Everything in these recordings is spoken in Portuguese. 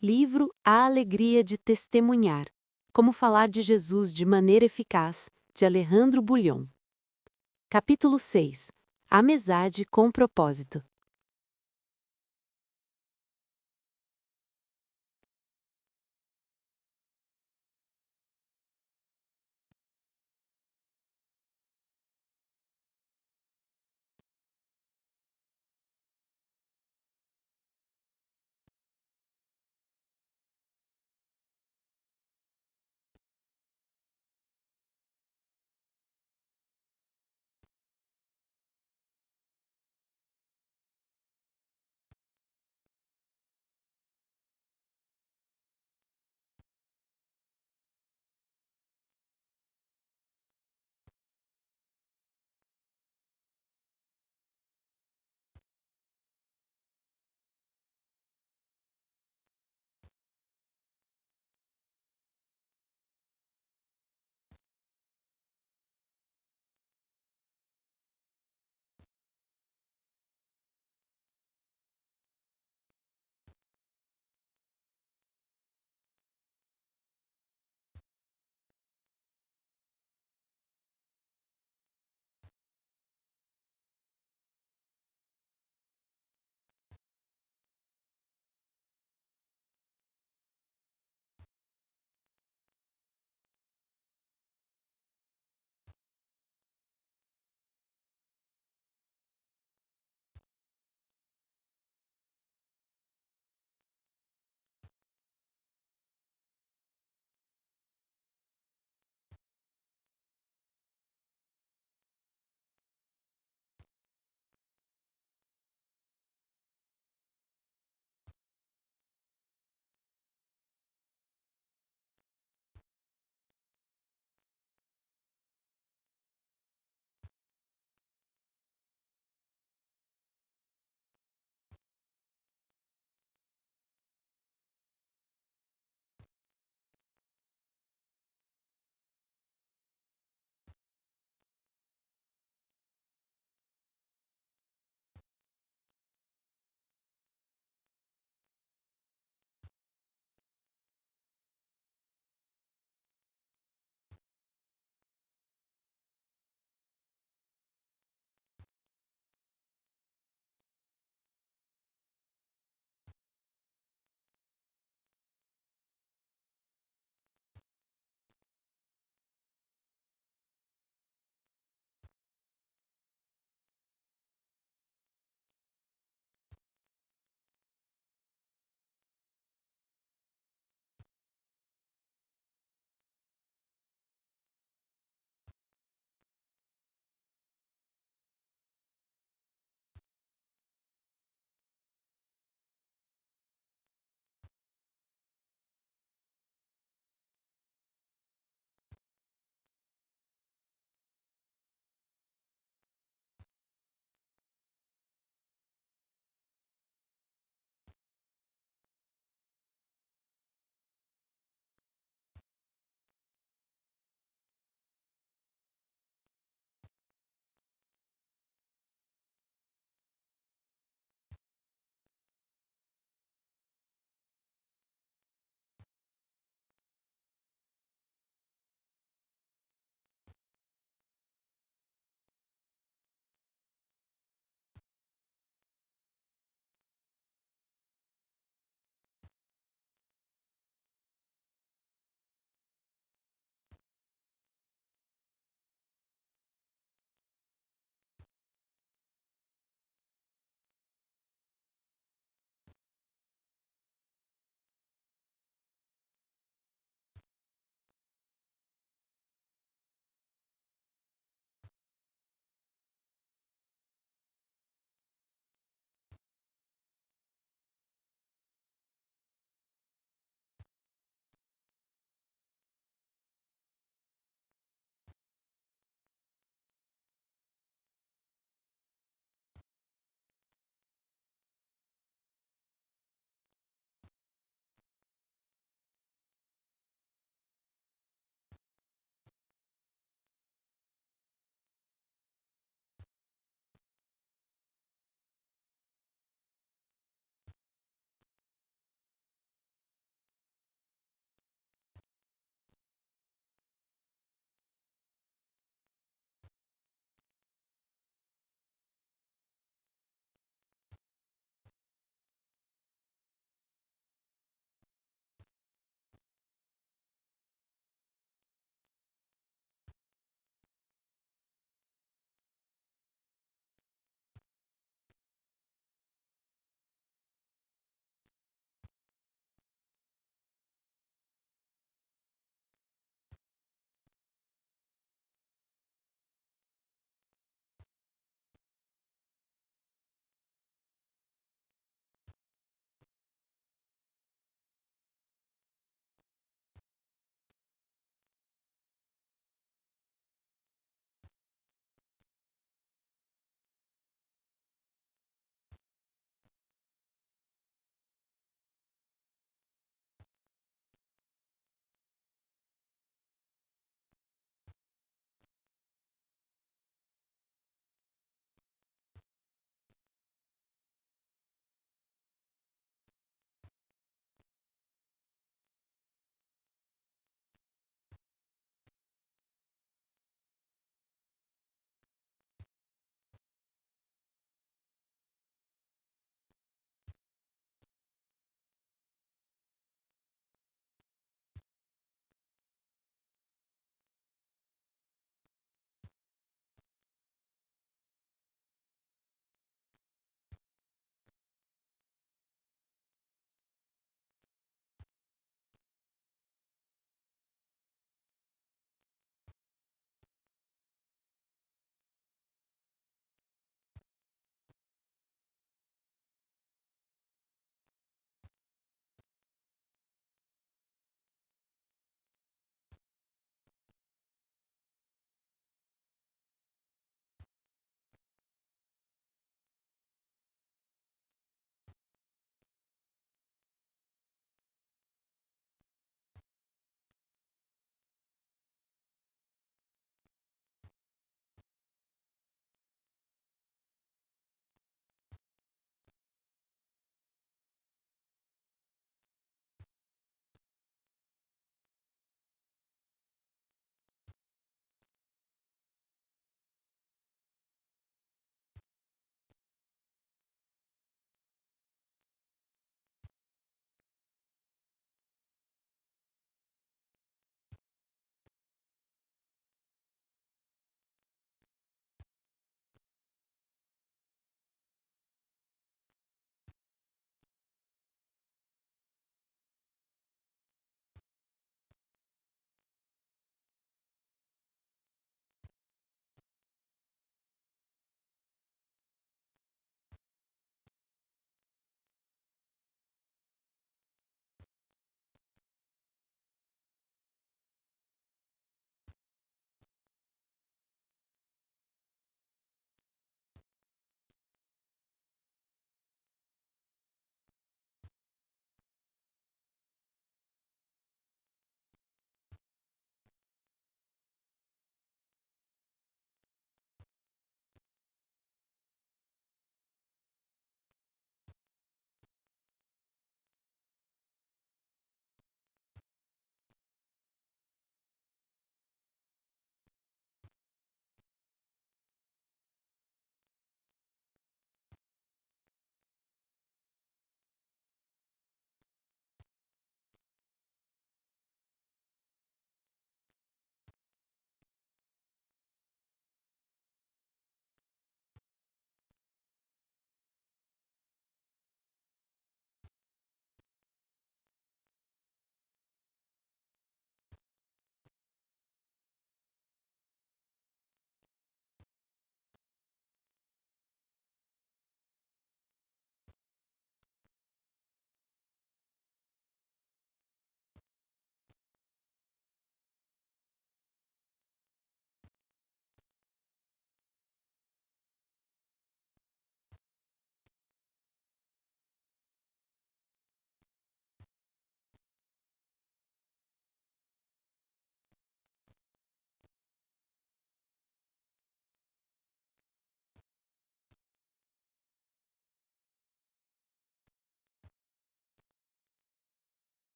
Livro A Alegria de Testemunhar. Como falar de Jesus de maneira eficaz, de Alejandro Bulhon. Capítulo 6. Amizade com propósito.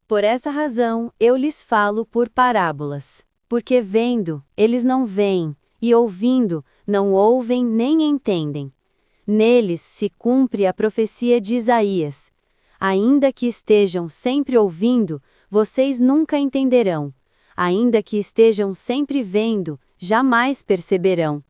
Por essa razão, eu lhes falo por parábolas. Porque vendo, eles não veem, e ouvindo, não ouvem nem entendem. Neles se cumpre a profecia de Isaías. Ainda que estejam sempre ouvindo, vocês nunca entenderão. Ainda que estejam sempre vendo, jamais perceberão.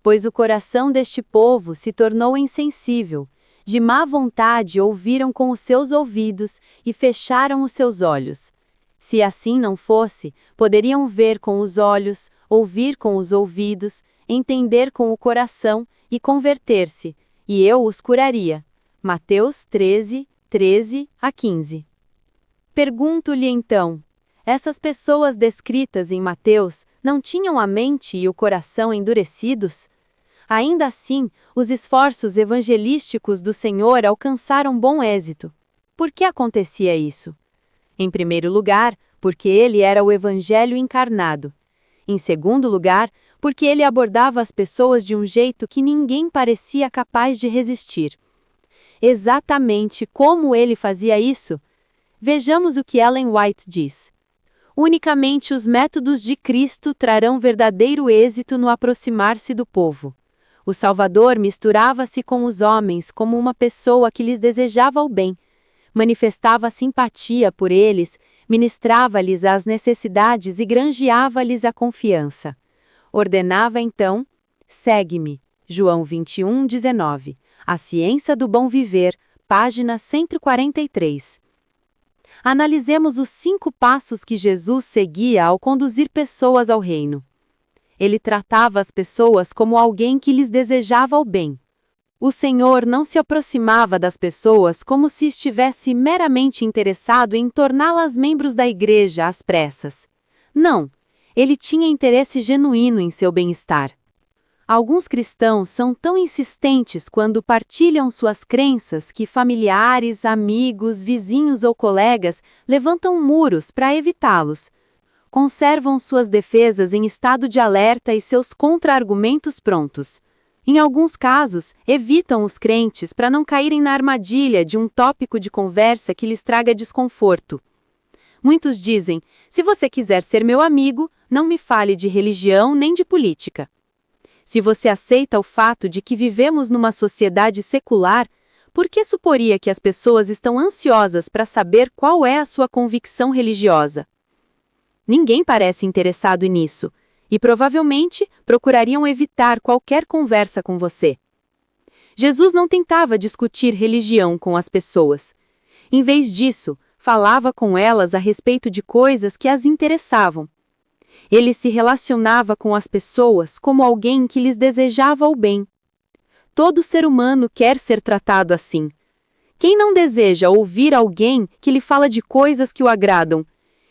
Pois o coração deste povo se tornou insensível. De má vontade ouviram com os seus ouvidos e fecharam os seus olhos. Se assim não fosse, poderiam ver com os olhos, ouvir com os ouvidos, entender com o coração e converter-se, e eu os curaria. Mateus 13, 13 a 15. Pergunto-lhe então: essas pessoas descritas em Mateus não tinham a mente e o coração endurecidos? Ainda assim, os esforços evangelísticos do Senhor alcançaram bom êxito. Por que acontecia isso? Em primeiro lugar, porque ele era o Evangelho encarnado. Em segundo lugar, porque ele abordava as pessoas de um jeito que ninguém parecia capaz de resistir. Exatamente como ele fazia isso? Vejamos o que Ellen White diz. Unicamente os métodos de Cristo trarão verdadeiro êxito no aproximar-se do povo. O Salvador misturava-se com os homens como uma pessoa que lhes desejava o bem, manifestava simpatia por eles, ministrava-lhes as necessidades e granjeava-lhes a confiança. Ordenava então: segue-me. João 21, 19. A Ciência do Bom Viver, página 143. Analisemos os 5 passos que Jesus seguia ao conduzir pessoas ao reino. Ele tratava as pessoas como alguém que lhes desejava o bem. O Senhor não se aproximava das pessoas como se estivesse meramente interessado em torná-las membros da igreja às pressas. Não, ele tinha interesse genuíno em seu bem-estar. Alguns cristãos são tão insistentes quando partilham suas crenças que familiares, amigos, vizinhos ou colegas levantam muros para evitá-los. Conservam suas defesas em estado de alerta e seus contra-argumentos prontos. Em alguns casos, evitam os crentes para não caírem na armadilha de um tópico de conversa que lhes traga desconforto. Muitos dizem: se você quiser ser meu amigo, não me fale de religião nem de política. Se você aceita o fato de que vivemos numa sociedade secular, por que suporia que as pessoas estão ansiosas para saber qual é a sua convicção religiosa? Ninguém parece interessado nisso, e provavelmente procurariam evitar qualquer conversa com você. Jesus não tentava discutir religião com as pessoas. Em vez disso, falava com elas a respeito de coisas que as interessavam. Ele se relacionava com as pessoas como alguém que lhes desejava o bem. Todo ser humano quer ser tratado assim. Quem não deseja ouvir alguém que lhe fala de coisas que o agradam?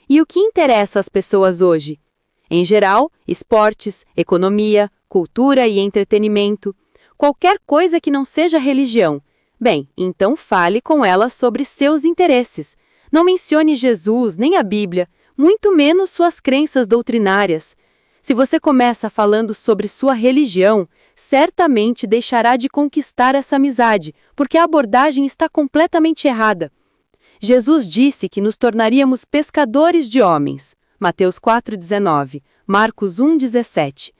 E o que interessa às pessoas hoje? Em geral, esportes, economia, cultura e entretenimento. Qualquer coisa que não seja religião. Bem, então fale com elas sobre seus interesses. Não mencione Jesus nem a Bíblia, muito menos suas crenças doutrinárias. Se você começa falando sobre sua religião, certamente deixará de conquistar essa amizade, porque a abordagem está completamente errada. Jesus disse que nos tornaríamos pescadores de homens. Mateus 4,19, Marcos 1,17.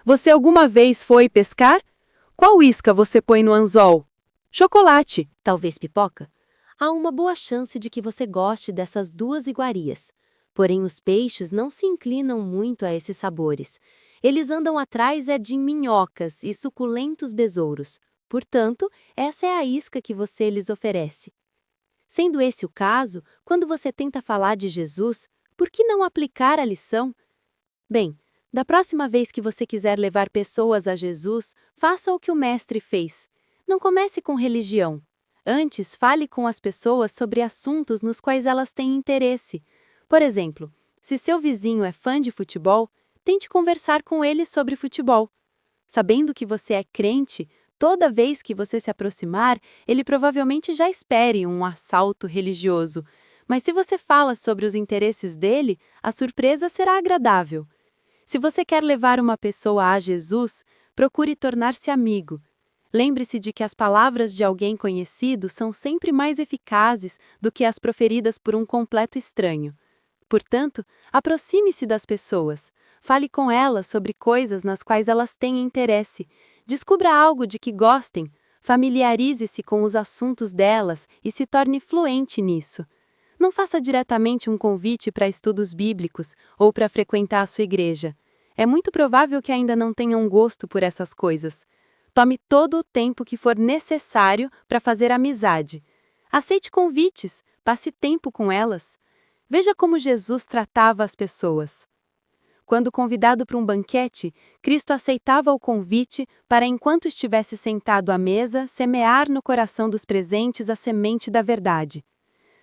Você alguma vez foi pescar? Qual isca você põe no anzol? Chocolate. Talvez pipoca? Há uma boa chance de que você goste dessas duas iguarias. Porém, os peixes não se inclinam muito a esses sabores. Eles andam atrás de minhocas e suculentos besouros. Portanto, essa é a isca que você lhes oferece. Sendo esse o caso, quando você tenta falar de Jesus, por que não aplicar a lição? Bem, da próxima vez que você quiser levar pessoas a Jesus, faça o que o Mestre fez. Não comece com religião. Antes, fale com as pessoas sobre assuntos nos quais elas têm interesse. Por exemplo, se seu vizinho é fã de futebol, tente conversar com ele sobre futebol. Sabendo que você é crente, toda vez que você se aproximar, ele provavelmente já espere um assalto religioso. Mas se você fala sobre os interesses dele, a surpresa será agradável. Se você quer levar uma pessoa a Jesus, procure tornar-se amigo. Lembre-se de que as palavras de alguém conhecido são sempre mais eficazes do que as proferidas por um completo estranho. Portanto, aproxime-se das pessoas, fale com elas sobre coisas nas quais elas têm interesse, descubra algo de que gostem, familiarize-se com os assuntos delas e se torne fluente nisso. Não faça diretamente um convite para estudos bíblicos ou para frequentar a sua igreja. É muito provável que ainda não tenham gosto por essas coisas. Tome todo o tempo que for necessário para fazer amizade. Aceite convites, passe tempo com elas. Veja como Jesus tratava as pessoas. Quando convidado para um banquete, Cristo aceitava o convite para, enquanto estivesse sentado à mesa, semear no coração dos presentes a semente da verdade.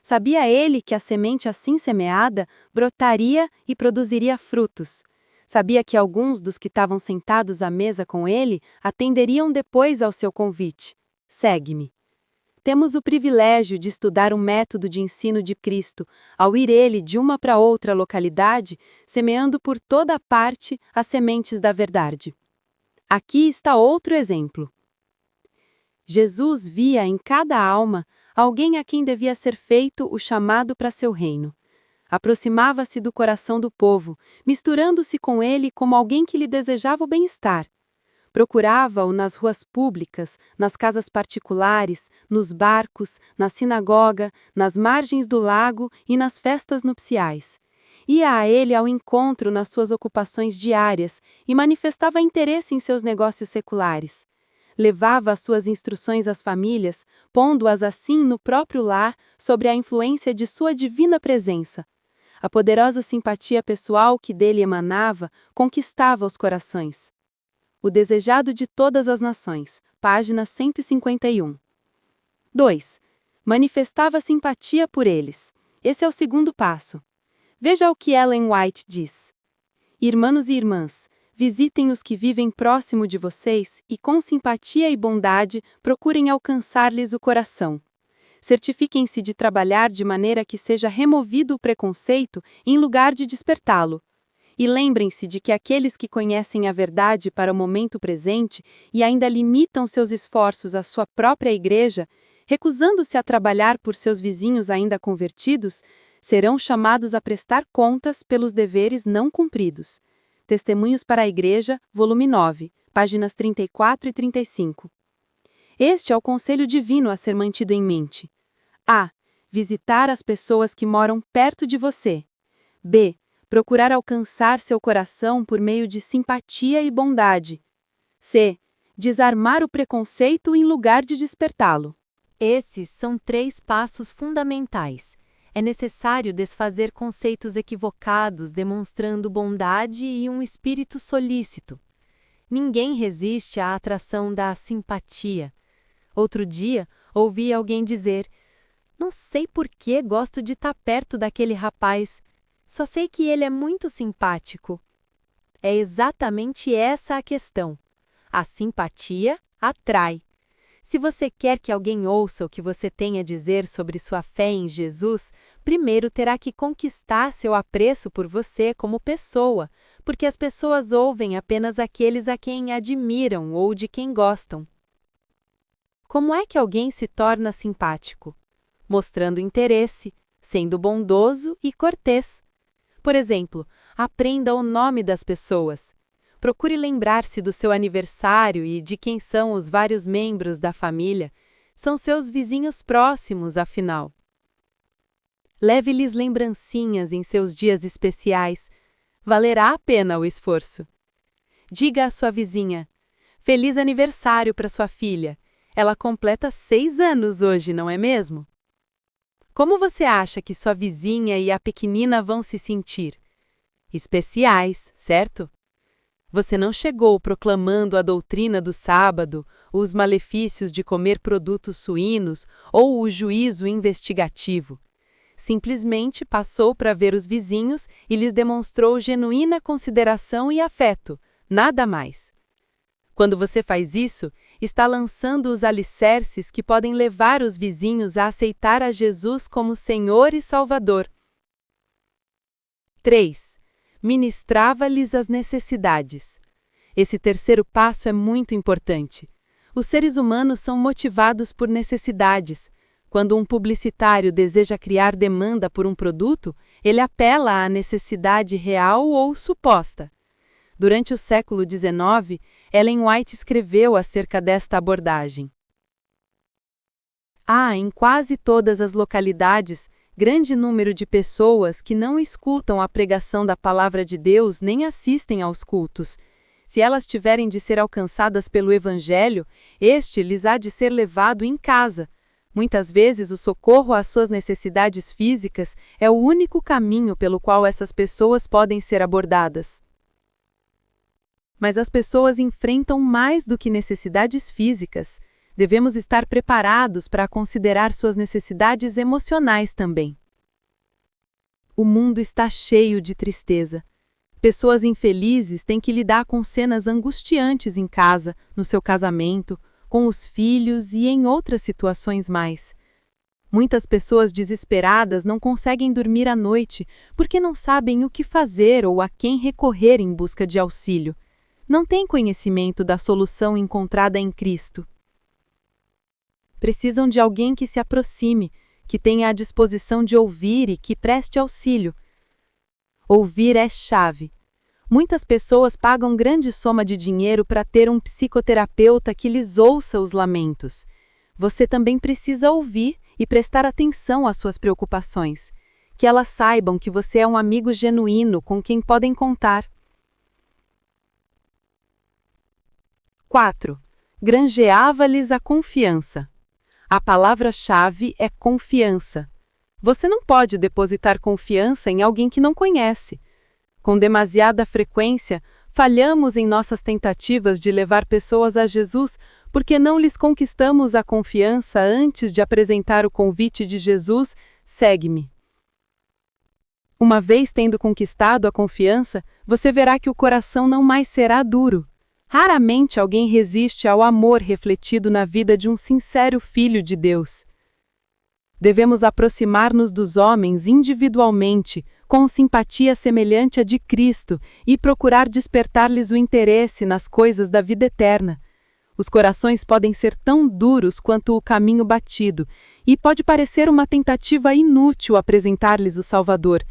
Sabia ele que a semente assim semeada brotaria e produziria frutos. Sabia que alguns dos que estavam sentados à mesa com ele atenderiam depois ao seu convite. Segue-me. Temos o privilégio de estudar o método de ensino de Cristo, ao ir ele de uma para outra localidade, semeando por toda a parte as sementes da verdade. Aqui está outro exemplo. Jesus via em cada alma alguém a quem devia ser feito o chamado para seu reino. Aproximava-se do coração do povo, misturando-se com ele como alguém que lhe desejava o bem-estar. Procurava-o nas ruas públicas, nas casas particulares, nos barcos, na sinagoga, nas margens do lago e nas festas nupciais. Ia a ele ao encontro nas suas ocupações diárias e manifestava interesse em seus negócios seculares. Levava as suas instruções às famílias, pondo-as assim no próprio lar sob a influência de sua divina presença. A poderosa simpatia pessoal que dele emanava conquistava os corações. O desejado de todas as nações, página 151. 2. Manifestava simpatia por eles. Esse é o segundo passo. Veja o que Ellen White diz. Irmãos e irmãs, visitem os que vivem próximo de vocês e, com simpatia e bondade, procurem alcançar-lhes o coração. Certifiquem-se de trabalhar de maneira que seja removido o preconceito em lugar de despertá-lo. E lembrem-se de que aqueles que conhecem a verdade para o momento presente e ainda limitam seus esforços à sua própria igreja, recusando-se a trabalhar por seus vizinhos ainda convertidos, serão chamados a prestar contas pelos deveres não cumpridos. Testemunhos para a Igreja, volume 9, páginas 34 e 35. Este é o conselho divino a ser mantido em mente. A. Visitar as pessoas que moram perto de você. B. Procurar alcançar seu coração por meio de simpatia e bondade. C. Desarmar o preconceito em lugar de despertá-lo. Esses são 3 passos fundamentais. É necessário desfazer conceitos equivocados, demonstrando bondade e um espírito solícito. Ninguém resiste à atração da simpatia. Outro dia, ouvi alguém dizer: "Não sei por que gosto de estar perto daquele rapaz. Só sei que ele é muito simpático." É exatamente essa a questão. A simpatia atrai. Se você quer que alguém ouça o que você tem a dizer sobre sua fé em Jesus, primeiro terá que conquistar seu apreço por você como pessoa, porque as pessoas ouvem apenas aqueles a quem admiram ou de quem gostam. Como é que alguém se torna simpático? Mostrando interesse, sendo bondoso e cortês. Por exemplo, aprenda o nome das pessoas. Procure lembrar-se do seu aniversário e de quem são os vários membros da família. São seus vizinhos próximos, afinal. Leve-lhes lembrancinhas em seus dias especiais. Valerá a pena o esforço. Diga à sua vizinha: "Feliz aniversário para sua filha. Ela completa 6 anos hoje, não é mesmo?" Como você acha que sua vizinha e a pequenina vão se sentir? Especiais, certo? Você não chegou proclamando a doutrina do sábado, os malefícios de comer produtos suínos ou o juízo investigativo. Simplesmente passou para ver os vizinhos e lhes demonstrou genuína consideração e afeto, nada mais. Quando você faz isso, está lançando os alicerces que podem levar os vizinhos a aceitar a Jesus como Senhor e Salvador. 3. Ministrava-lhes as necessidades. Esse terceiro passo é muito importante. Os seres humanos são motivados por necessidades. Quando um publicitário deseja criar demanda por um produto, ele apela à necessidade real ou suposta. Durante o século XIX, Ellen White escreveu acerca desta abordagem. Há, em quase todas as localidades, grande número de pessoas que não escutam a pregação da palavra de Deus nem assistem aos cultos. Se elas tiverem de ser alcançadas pelo Evangelho, este lhes há de ser levado em casa. Muitas vezes o socorro às suas necessidades físicas é o único caminho pelo qual essas pessoas podem ser abordadas. Mas as pessoas enfrentam mais do que necessidades físicas. Devemos estar preparados para considerar suas necessidades emocionais também. O mundo está cheio de tristeza. Pessoas infelizes têm que lidar com cenas angustiantes em casa, no seu casamento, com os filhos e em outras situações mais. Muitas pessoas desesperadas não conseguem dormir à noite porque não sabem o que fazer ou a quem recorrer em busca de auxílio. Não têm conhecimento da solução encontrada em Cristo. Precisam de alguém que se aproxime, que tenha a disposição de ouvir e que preste auxílio. Ouvir é chave. Muitas pessoas pagam grande soma de dinheiro para ter um psicoterapeuta que lhes ouça os lamentos. Você também precisa ouvir e prestar atenção às suas preocupações. Que elas saibam que você é um amigo genuíno com quem podem contar. 4. Granjeava-lhes a confiança. A palavra-chave é confiança. Você não pode depositar confiança em alguém que não conhece. Com demasiada frequência, falhamos em nossas tentativas de levar pessoas a Jesus porque não lhes conquistamos a confiança antes de apresentar o convite de Jesus, segue-me. Uma vez tendo conquistado a confiança, você verá que o coração não mais será duro. Raramente alguém resiste ao amor refletido na vida de um sincero filho de Deus. Devemos aproximar-nos dos homens individualmente, com simpatia semelhante à de Cristo, e procurar despertar-lhes o interesse nas coisas da vida eterna. Os corações podem ser tão duros quanto o caminho batido, e pode parecer uma tentativa inútil apresentar-lhes o Salvador.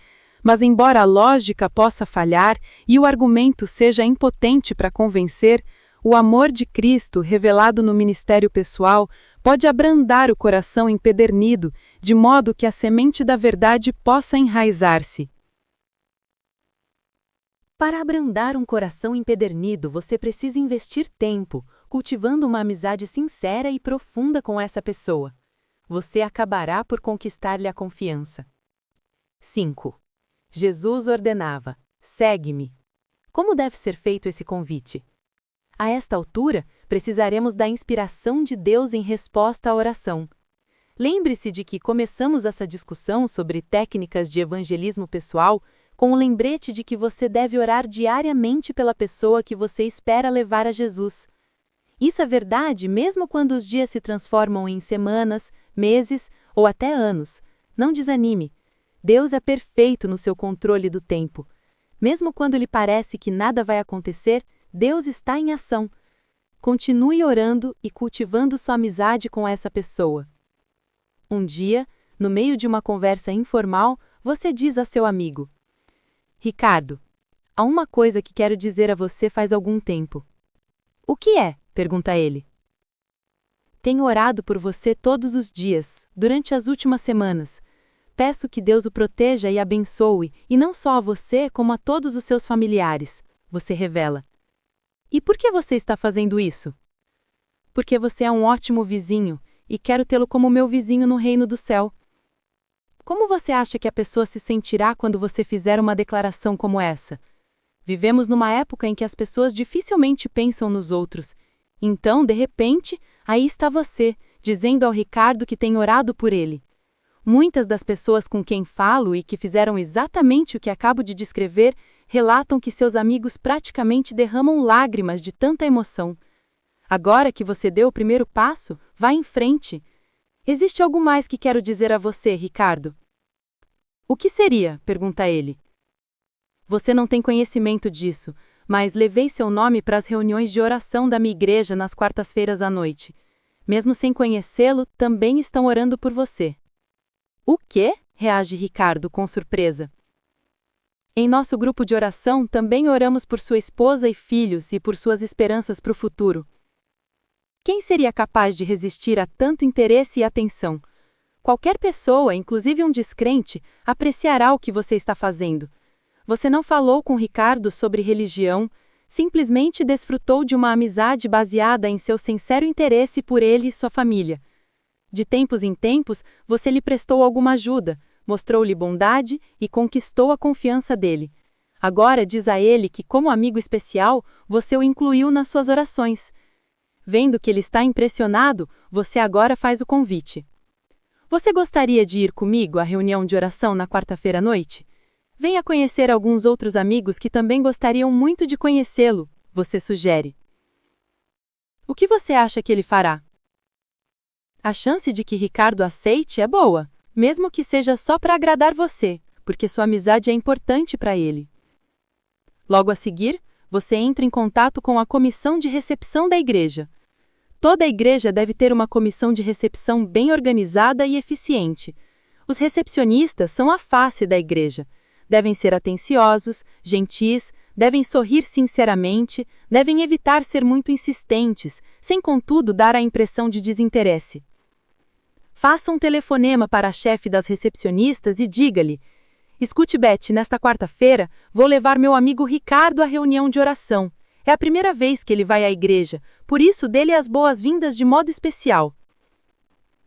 Mas embora a lógica possa falhar e o argumento seja impotente para convencer, o amor de Cristo, revelado no ministério pessoal, pode abrandar o coração empedernido, de modo que a semente da verdade possa enraizar-se. Para abrandar um coração empedernido, você precisa investir tempo, cultivando uma amizade sincera e profunda com essa pessoa. Você acabará por conquistar-lhe a confiança. 5. Jesus ordenava: segue-me. Como deve ser feito esse convite? A esta altura, precisaremos da inspiração de Deus em resposta à oração. Lembre-se de que começamos essa discussão sobre técnicas de evangelismo pessoal com o lembrete de que você deve orar diariamente pela pessoa que você espera levar a Jesus. Isso é verdade mesmo quando os dias se transformam em semanas, meses ou até anos. Não desanime. Deus é perfeito no seu controle do tempo. Mesmo quando lhe parece que nada vai acontecer, Deus está em ação. Continue orando e cultivando sua amizade com essa pessoa. Um dia, no meio de uma conversa informal, você diz a seu amigo: Ricardo, há uma coisa que quero dizer a você faz algum tempo. O que é? Pergunta ele. Tenho orado por você todos os dias, durante as últimas semanas. Peço que Deus o proteja e abençoe, e não só a você, como a todos os seus familiares, você revela. E por que você está fazendo isso? Porque você é um ótimo vizinho, e quero tê-lo como meu vizinho no reino do céu. Como você acha que a pessoa se sentirá quando você fizer uma declaração como essa? Vivemos numa época em que as pessoas dificilmente pensam nos outros. Então, de repente, aí está você, dizendo ao Ricardo que tem orado por ele. Muitas das pessoas com quem falo e que fizeram exatamente o que acabo de descrever, relatam que seus amigos praticamente derramam lágrimas de tanta emoção. Agora que você deu o primeiro passo, vá em frente. Existe algo mais que quero dizer a você, Ricardo? O que seria? Pergunta ele. Você não tem conhecimento disso, mas levei seu nome para as reuniões de oração da minha igreja nas quartas-feiras à noite. Mesmo sem conhecê-lo, também estão orando por você. O quê? Reage Ricardo com surpresa. Em nosso grupo de oração, também oramos por sua esposa e filhos e por suas esperanças para o futuro. Quem seria capaz de resistir a tanto interesse e atenção? Qualquer pessoa, inclusive um descrente, apreciará o que você está fazendo. Você não falou com Ricardo sobre religião, simplesmente desfrutou de uma amizade baseada em seu sincero interesse por ele e sua família. De tempos em tempos, você lhe prestou alguma ajuda, mostrou-lhe bondade e conquistou a confiança dele. Agora diz a ele que, como amigo especial, você o incluiu nas suas orações. Vendo que ele está impressionado, você agora faz o convite. Você gostaria de ir comigo à reunião de oração na quarta-feira à noite? Venha conhecer alguns outros amigos que também gostariam muito de conhecê-lo, você sugere. O que você acha que ele fará? A chance de que Ricardo aceite é boa, mesmo que seja só para agradar você, porque sua amizade é importante para ele. Logo a seguir, você entra em contato com a comissão de recepção da igreja. Toda a igreja deve ter uma comissão de recepção bem organizada e eficiente. Os recepcionistas são a face da igreja. Devem ser atenciosos, gentis, devem sorrir sinceramente, devem evitar ser muito insistentes, sem contudo dar a impressão de desinteresse. Faça um telefonema para a chefe das recepcionistas e diga-lhe: escute, Beth, nesta quarta-feira vou levar meu amigo Ricardo à reunião de oração. É a primeira vez que ele vai à igreja, por isso dê-lhe as boas-vindas de modo especial.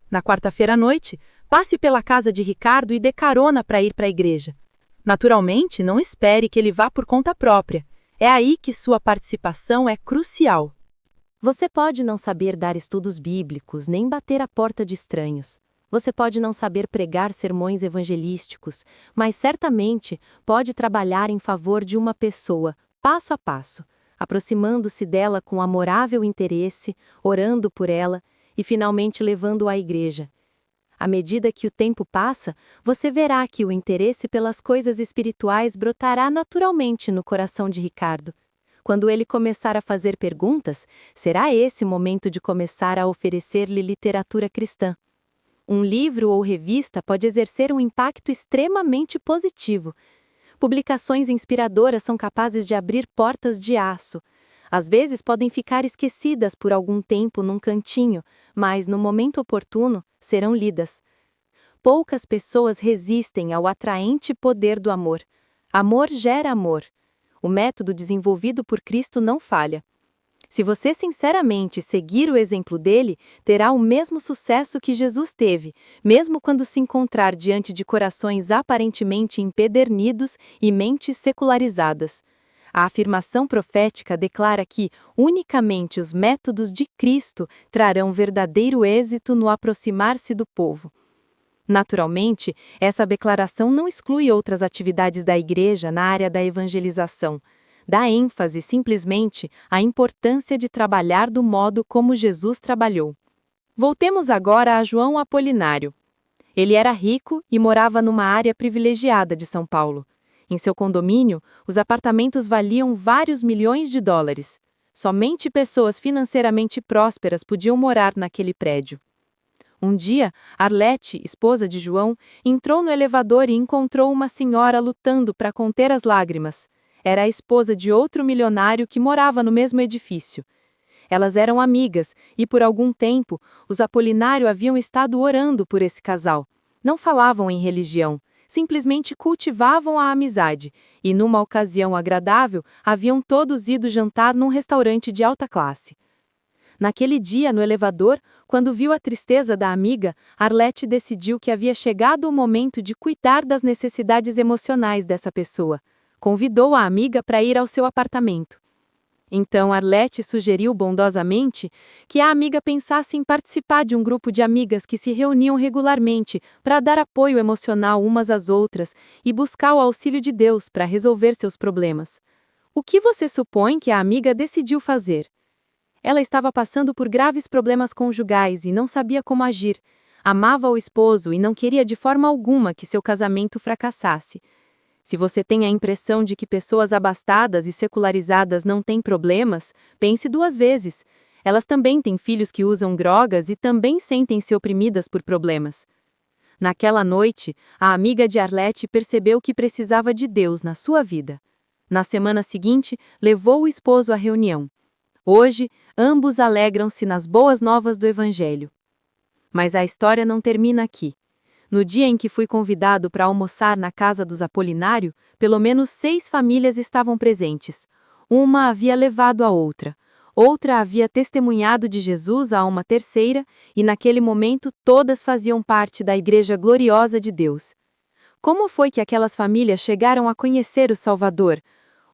Na quarta-feira à noite, passe pela casa de Ricardo e dê carona para ir para a igreja. Naturalmente, não espere que ele vá por conta própria. É aí que sua participação é crucial. Você pode não saber dar estudos bíblicos, nem bater a porta de estranhos. Você pode não saber pregar sermões evangelísticos, mas certamente pode trabalhar em favor de uma pessoa, passo a passo, aproximando-se dela com amorável interesse, orando por ela e finalmente levando-a à igreja. À medida que o tempo passa, você verá que o interesse pelas coisas espirituais brotará naturalmente no coração de Ricardo. Quando ele começar a fazer perguntas, será esse o momento de começar a oferecer-lhe literatura cristã. Um livro ou revista pode exercer um impacto extremamente positivo. Publicações inspiradoras são capazes de abrir portas de aço. Às vezes podem ficar esquecidas por algum tempo num cantinho, mas no momento oportuno serão lidas. Poucas pessoas resistem ao atraente poder do amor. Amor gera amor. O método desenvolvido por Cristo não falha. Se você sinceramente seguir o exemplo dele, terá o mesmo sucesso que Jesus teve, mesmo quando se encontrar diante de corações aparentemente empedernidos e mentes secularizadas. A afirmação profética declara que unicamente os métodos de Cristo trarão verdadeiro êxito no aproximar-se do povo. Naturalmente, essa declaração não exclui outras atividades da igreja na área da evangelização. Dá ênfase simplesmente à importância de trabalhar do modo como Jesus trabalhou. Voltemos agora a João Apolinário. Ele era rico e morava numa área privilegiada de São Paulo. Em seu condomínio, os apartamentos valiam vários milhões de dólares. Somente pessoas financeiramente prósperas podiam morar naquele prédio. Um dia, Arlete, esposa de João, entrou no elevador e encontrou uma senhora lutando para conter as lágrimas. Era a esposa de outro milionário que morava no mesmo edifício. Elas eram amigas e, por algum tempo, os Apolinário haviam estado orando por esse casal. Não falavam em religião, simplesmente cultivavam a amizade e, numa ocasião agradável, haviam todos ido jantar num restaurante de alta classe. Naquele dia, no elevador, quando viu a tristeza da amiga, Arlete decidiu que havia chegado o momento de cuidar das necessidades emocionais dessa pessoa. Convidou a amiga para ir ao seu apartamento. Então Arlete sugeriu bondosamente que a amiga pensasse em participar de um grupo de amigas que se reuniam regularmente para dar apoio emocional umas às outras e buscar o auxílio de Deus para resolver seus problemas. O que você supõe que a amiga decidiu fazer? Ela estava passando por graves problemas conjugais e não sabia como agir. Amava o esposo e não queria de forma alguma que seu casamento fracassasse. Se você tem a impressão de que pessoas abastadas e secularizadas não têm problemas, pense 2 vezes. Elas também têm filhos que usam drogas e também sentem-se oprimidas por problemas. Naquela noite, a amiga de Arlette percebeu que precisava de Deus na sua vida. Na semana seguinte, levou o esposo à reunião. Hoje, ambos alegram-se nas boas novas do Evangelho. Mas a história não termina aqui. No dia em que fui convidado para almoçar na casa dos Apolinário, pelo menos 6 famílias estavam presentes. Uma havia levado a outra. Outra havia testemunhado de Jesus a uma terceira, e naquele momento todas faziam parte da Igreja Gloriosa de Deus. Como foi que aquelas famílias chegaram a conhecer o Salvador?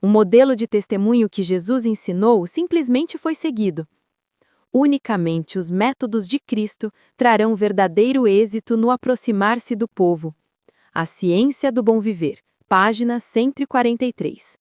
O modelo de testemunho que Jesus ensinou simplesmente foi seguido. Unicamente os métodos de Cristo trarão verdadeiro êxito no aproximar-se do povo. A Ciência do Bom Viver, página 143.